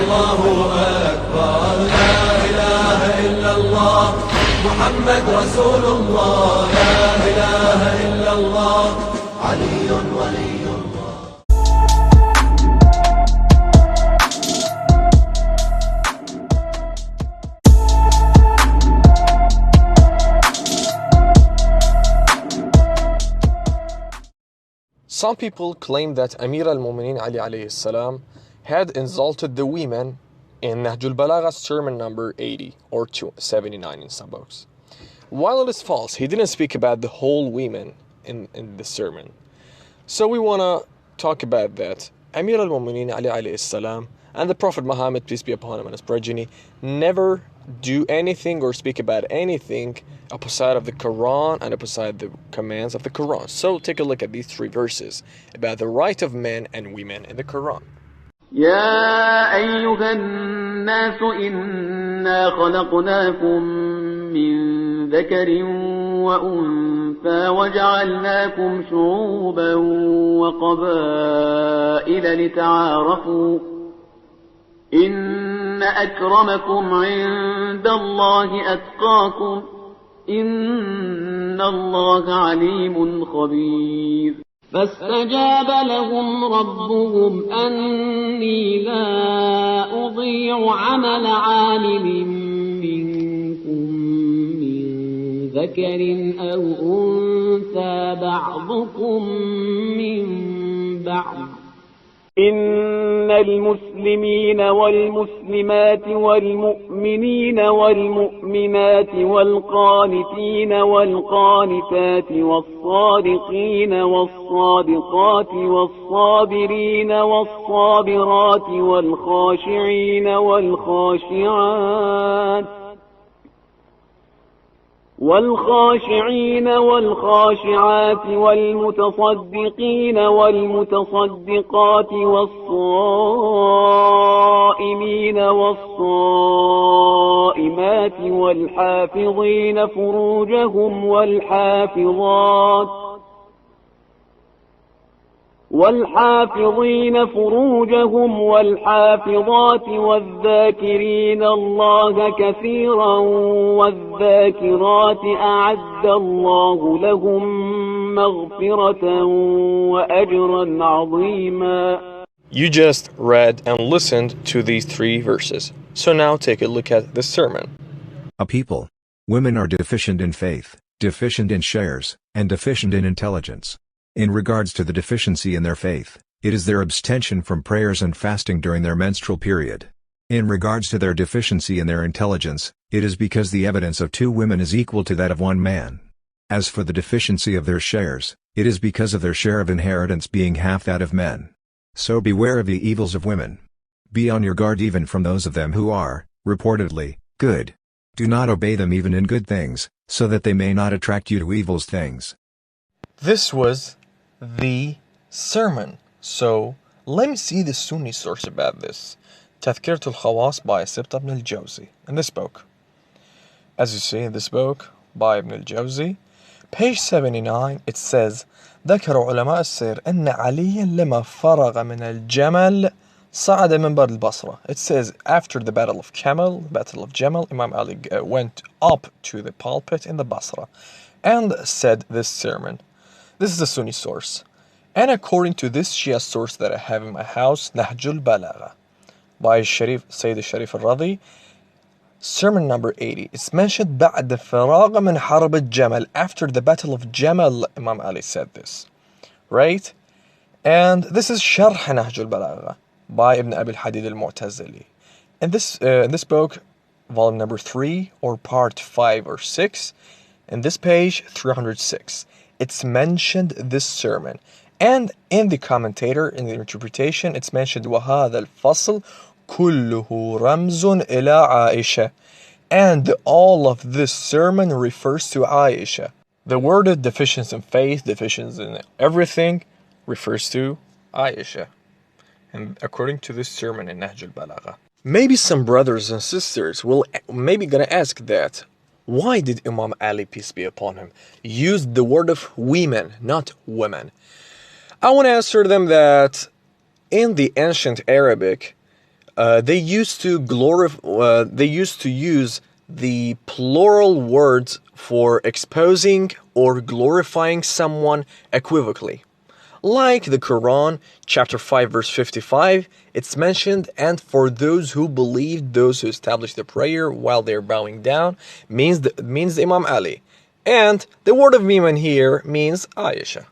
الله أكبر لا إله إلا الله محمد رسول الله لا إله إلا الله علي ولي الله. Some people claim that Amir al-Mu'mineen Ali alayhi salam had insulted the women in Nahjul Balagha sermon number 80 or 79 in some books. While it is false, he didn't speak about the whole women in the sermon. So we want to talk about that. Amir al-Mu'mineen Ali alayhi salam and the Prophet Muhammad, peace be upon him, and his progeny, never do anything or speak about anything opposite of the Quran and opposite the commands of the Quran. So take a look at these three verses about the right of men and women in the Quran. يا أيها الناس إنا خلقناكم من ذكر وأنثى وجعلناكم شعوبا وقبائل لتعارفوا إن أكرمكم عند الله أتقاكم إن الله عليم خبير. فاستجاب لهم ربهم أني لا أضيع عمل عامل منكم من ذكر أو أنثى بعضكم من بعض إن المسلمين والمسلمات والمؤمنين والمؤمنات والقانتين والقانتات والصادقين والصادقات والصابرين والصابرات والخاشعين والخاشعات والمتصدقين والمتصدقات والصائمين والصائمات والحافظين فروجهم والحافظات والذاكرين الله كثيرا والذاكرات أعد الله لهم مغفرة وأجرا عظيما. You just read and listened to these three verses. So now take a look at the sermon. A people. Women are deficient in faith, deficient in shares, and deficient in intelligence. In regards to the deficiency in their faith, it is their abstention from prayers and fasting during their menstrual period. In regards to their deficiency in their intelligence, it is because the evidence of two women is equal to that of one man. As for the deficiency of their shares, it is because of their share of inheritance being half that of men. So beware of the evils of women. Be on your guard even from those of them who are, reportedly, good. Do not obey them even in good things, so that they may not attract you to evil things. This was the sermon. So let me see the Sunni source about this. تذكرة الخواص by Sibt ibn al-Jawzi in this book. As you see in this book by Ibn al-Jawzi, page 79, it says ذكر علماء السير أن عليا لما فرغ من الجمل صعد منبر البصرة. It says after the battle of Jamal, Imam Ali went up to the pulpit in the Basra and said this sermon. This is the Sunni source. And according to this Shia source that I have in my house, Nahjul Balagha by Sayyid Sharif al-Radhi, sermon number 80. It's mentioned بعد فراغ من حرب الجمل. After the battle of Jamal, Imam Ali said this. Right? And this is Sharh Nahjul Balagha by Ibn Abi al-Hadid al-Mu'tazili. In this book, volume number 3 or part 5 or 6, in this page 306, it's mentioned this sermon. And in the commentator, in the interpretation, it's mentioned وَهَذَا الْفَصْلُ كُلُّهُ رَمْزٌ إِلَىٰ عَائِشَةٍ. And all of this sermon refers to Aisha. The word deficiency in faith, deficiency in everything, refers to Aisha. And according to this sermon in Nahjul Balagha. Maybe some brothers and sisters will maybe gonna ask that. Why did Imam Ali, peace be upon him, use the word of women, not women? I want to answer them that in the ancient Arabic, they used to use the plural words for exposing or glorifying someone equivocally. Like the Quran, chapter 5, verse 55, it's mentioned, and for those who believed, those who established the prayer while they're bowing down, means Imam Ali. And the word of Miman here means Aisha.